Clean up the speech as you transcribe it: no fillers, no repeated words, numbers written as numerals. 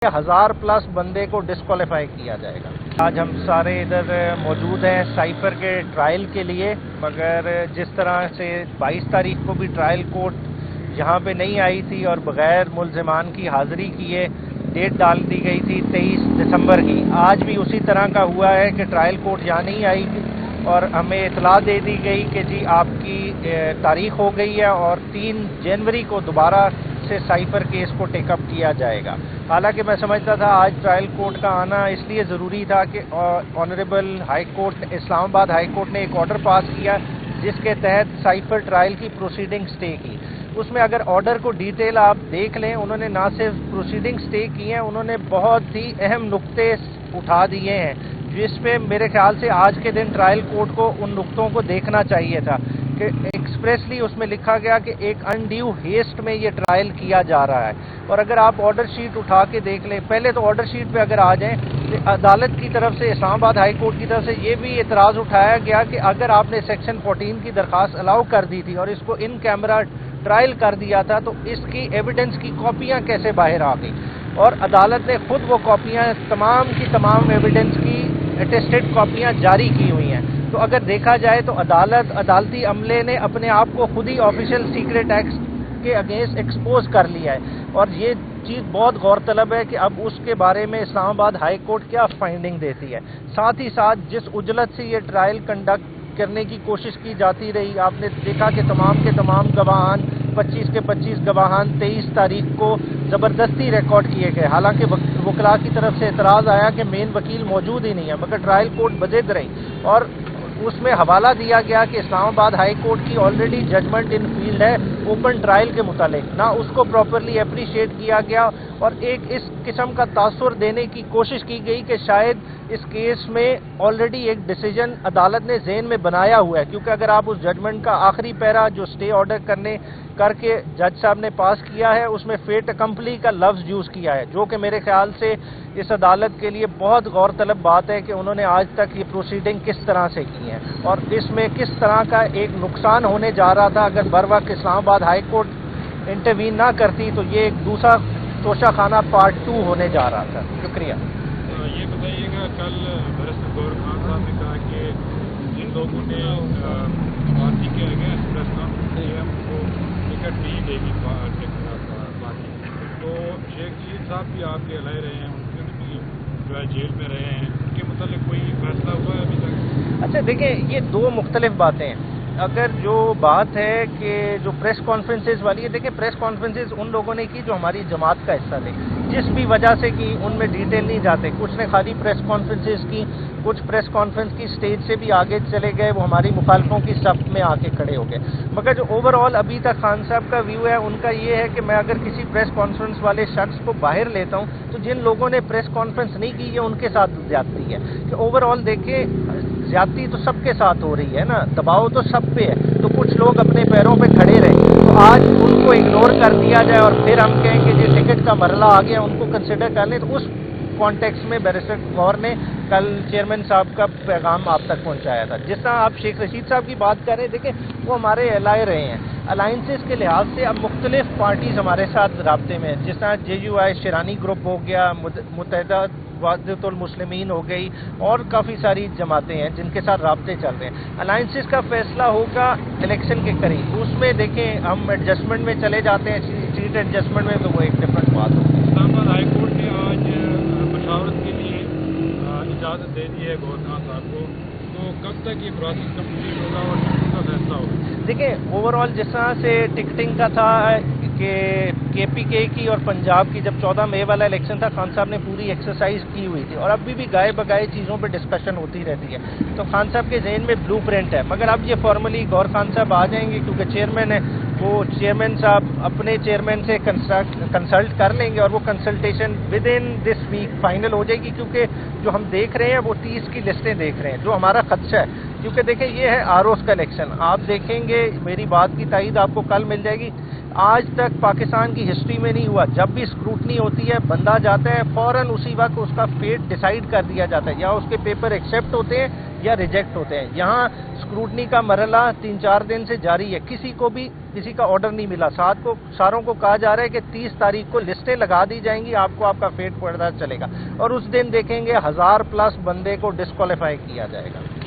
1000+ بندے کو ڈسکوالیفائی کیا جائے گا۔ آج ہم سارے ادھر موجود ہیں سائفر کے ٹرائل کے لیے، مگر جس طرح سے 22 تاریخ کو بھی ٹرائل کورٹ یہاں پہ نہیں آئی تھی اور بغیر ملزمان کی حاضری کیے ڈیٹ ڈال دی گئی تھی 23 دسمبر کی، آج بھی اسی طرح کا ہوا ہے کہ ٹرائل کورٹ یہاں نہیں آئی اور ہمیں اطلاع دے دی گئی کہ جی آپ کی تاریخ ہو گئی ہے اور 3 جنوری کو دوبارہ سے سائفر کیس کو ٹیک اپ کیا جائے گا۔ حالانکہ میں سمجھتا تھا آج ٹرائل کورٹ کا آنا اس لیے ضروری تھا کہ آنریبل ہائی کورٹ اسلام آباد ہائی کورٹ نے ایک آرڈر پاس کیا جس کے تحت سائفر ٹرائل کی پروسیڈنگ سٹے کی۔ اس میں اگر آرڈر کو ڈیٹیل آپ دیکھ لیں، انہوں نے نہ صرف پروسیڈنگ سٹے کی ہیں، انہوں نے بہت ہی اہم نقطے اٹھا دیے ہیں جس پہ میرے خیال سے آج کے دن ٹرائل کورٹ کو ان نقطوں کو دیکھنا چاہیے تھا کہ ایکسپریسلی اس میں لکھا گیا کہ ایک انڈیو ہیسٹ میں یہ ٹرائل کیا جا رہا ہے۔ اور اگر آپ آرڈر شیٹ اٹھا کے دیکھ لیں، پہلے تو آرڈر شیٹ پہ اگر آ جائیں، عدالت کی طرف سے اسلام آباد ہائی کورٹ کی طرف سے یہ بھی اعتراض اٹھایا گیا کہ اگر آپ نے سیکشن 14 کی درخواست الاؤ کر دی تھی اور اس کو ان کیمرہ ٹرائل کر دیا تھا تو اس کی ایویڈنس کی کاپیاں کیسے باہر آ گئی؟ اور عدالت نے خود وہ کاپیاں تمام کی تمام ایویڈنس کی اٹیسٹڈ کاپیاں جاری کی ہوئی ہیں۔ تو اگر دیکھا جائے تو عدالتی عملے نے اپنے آپ کو خود ہی آفیشیل سیکرٹ ایکٹ کے اگینسٹ ایکسپوز کر لیا ہے، اور یہ چیز بہت غور طلب ہے کہ اب اس کے بارے میں اسلام آباد ہائی کورٹ کیا فائنڈنگ دیتی ہے۔ ساتھ ہی ساتھ جس عجلت سے یہ ٹرائل کنڈکٹ کرنے کی کوشش کی جاتی رہی، آپ نے دیکھا کہ تمام کے تمام گواہان 25 کے 25 گواہان 23 تاریخ کو زبردستی ریکارڈ کیے گئے، حالانکہ وکلاء کی طرف سے اعتراض آیا کہ مین وکیل موجود ہی نہیں ہے، مگر ٹرائل کورٹ بجد رہی اور اس میں حوالہ دیا گیا کہ اسلام آباد ہائی کورٹ کی آلریڈی ججمنٹ ان فیلڈ ہے اوپن ٹرائل کے متعلق، نہ اس کو پراپرلی اپریشیٹ کیا گیا اور ایک اس قسم کا تاثر دینے کی کوشش کی گئی کہ شاید اس کیس میں آلریڈی ایک ڈیسیجن عدالت نے ذہن میں بنایا ہوا ہے، کیونکہ اگر آپ اس ججمنٹ کا آخری پیرا جو سٹے آرڈر کر کے جج صاحب نے پاس کیا ہے اس میں فیٹ اکمپلی کا لفظ یوز کیا ہے، جو کہ میرے خیال سے اس عدالت کے لیے بہت غور طلب بات ہے کہ انہوں نے آج تک یہ پروسیڈنگ کس طرح سے کی ہے اور اس میں کس طرح کا ایک نقصان ہونے جا رہا تھا اگر بر وقت اسلام آباد ہائی کورٹ انٹروین نہ کرتی تو یہ ایک دوسرا توشہ خانہ پارٹ 2 ہونے جا رہا تھا۔ شکریہ۔ یہ بتائیے گا، کل برسر گور خان صاحب نے کہا کہ جن لوگوں نے پارٹی کے اگینسٹ پریس کانفرنس ہم کو ٹکٹ نہیں دے گی پارٹی، تو شیخ رشید صاحب بھی آپ کے علیہ رہے ہیں، ان کے بھی جو ہے جیل میں رہے ہیں، ان کے متعلق کوئی فیصلہ ہوا ہے ابھی تک؟ اچھا دیکھیں، یہ 2 مختلف باتیں ہیں۔ اگر جو بات ہے کہ جو پریس کانفرنسز والی ہے، دیکھیں پریس کانفرنسز ان لوگوں نے کی جو ہماری جماعت کا حصہ تھے، جس بھی وجہ سے کی ان میں ڈیٹیل نہیں جاتے، کچھ نے خالی پریس کانفرنسز کی، کچھ پریس کانفرنس کی سٹیج سے بھی آگے چلے گئے، وہ ہماری مخالفوں کی صف میں آ کے کھڑے ہو گئے، مگر جو اوور آل ابھی تک خان صاحب کا ویو ہے ان کا یہ ہے کہ میں اگر کسی پریس کانفرنس والے شخص کو باہر لیتا ہوں تو جن لوگوں نے پریس کانفرنس نہیں کی یہ ان کے ساتھ زیادتی ہے، کہ اوور آل دیکھیں زیادتی تو سب کے ساتھ ہو رہی ہے نا، دباؤ تو سب پہ ہے، تو کچھ لوگ اپنے پیروں پہ کھڑے رہے تو آج ان کو اگنور کر دیا جائے اور پھر ہم کہیں کہ جی ٹکٹ کا مرحلہ آ گیا ان کو کنسیڈر کر لیں، تو اس کانٹیکس میں بیرسٹر غور نے کل چیئرمین صاحب کا پیغام آپ تک پہنچایا تھا۔ جس طرح آپ شیخ رشید صاحب کی بات کر رہے ہیں، دیکھیں وہ ہمارے الائے رہے ہیں، الائنسز کے لحاظ سے اب مختلف پارٹیز ہمارے ساتھ رابطے میں ہیں، جس طرح JUI شیرانی گروپ ہو گیا، متحدہ وحدت المسلمین ہو گئی اور کافی ساری جماعتیں ہیں جن کے ساتھ رابطے چل رہے ہیں۔ الائنسز کا فیصلہ ہوگا الیکشن کے قریب، اس میں دیکھیں ہم ایڈجسٹمنٹ میں چلے جاتے ہیں، سیٹ ایڈجسٹمنٹ میں تو وہ ایک ڈفرنٹ بات ہوگی۔ اسلام آباد ہائی کورٹ نے آج مشاورت کے لیے اجازت دے دی ہے گور خان صاحب کو، تو کب تک یہ پروسیس کمپلیٹ ہوگا اور ٹکٹوں کا فیصلہ ہوگا؟ دیکھیں اوور آل جس طرح سے ٹکٹنگ کا تھا کہ KPK کی اور پنجاب کی جب 14 مئی والا الیکشن تھا، خان صاحب نے پوری ایکسرسائز کی ہوئی تھی اور ابھی بھی گائے بگائے چیزوں پہ ڈسکشن ہوتی رہتی ہے، تو خان صاحب کے ذہن میں بلو پرنٹ ہے، مگر اب یہ فارملی گور خان صاحب آ جائیں گے کیونکہ چیئرمین ہے، وہ چیئرمین صاحب اپنے چیئرمین سے کنسلٹ کر لیں گے اور وہ consultation within this week final ہو جائے گی، کیونکہ جو ہم دیکھ رہے ہیں وہ 30 کی لسٹیں دیکھ رہے ہیں، جو ہمارا خدشہ ہے، کیونکہ دیکھیں یہ ہے ROs کا الیکشن، آپ دیکھیں گے میری بات کی تائید آپ کو کل مل جائے گی، آج تک پاکستان کی ہسٹری میں نہیں ہوا، جب بھی اسکروٹنی ہوتی ہے بندہ جاتا ہے فوراً اسی وقت اس کا فیٹ ڈیسائیڈ کر دیا جاتا ہے، یا اس کے پیپر ایکسیپٹ ہوتے ہیں یا ریجیکٹ ہوتے ہیں۔ یہاں اسکروٹنی کا مرحلہ 3-4 دن سے جاری ہے، کسی کو بھی کسی کا آرڈر نہیں ملا. ساروں کو کہا جا رہا ہے کہ 30 تاریخ کو لسٹیں لگا دی جائیں گی, آپ کو آپ کا فیٹ پڑتا چلے گا, اور اس دن دیکھیں گے 1000+ بندے کو ڈسکوالیفائی کیا جائے گا.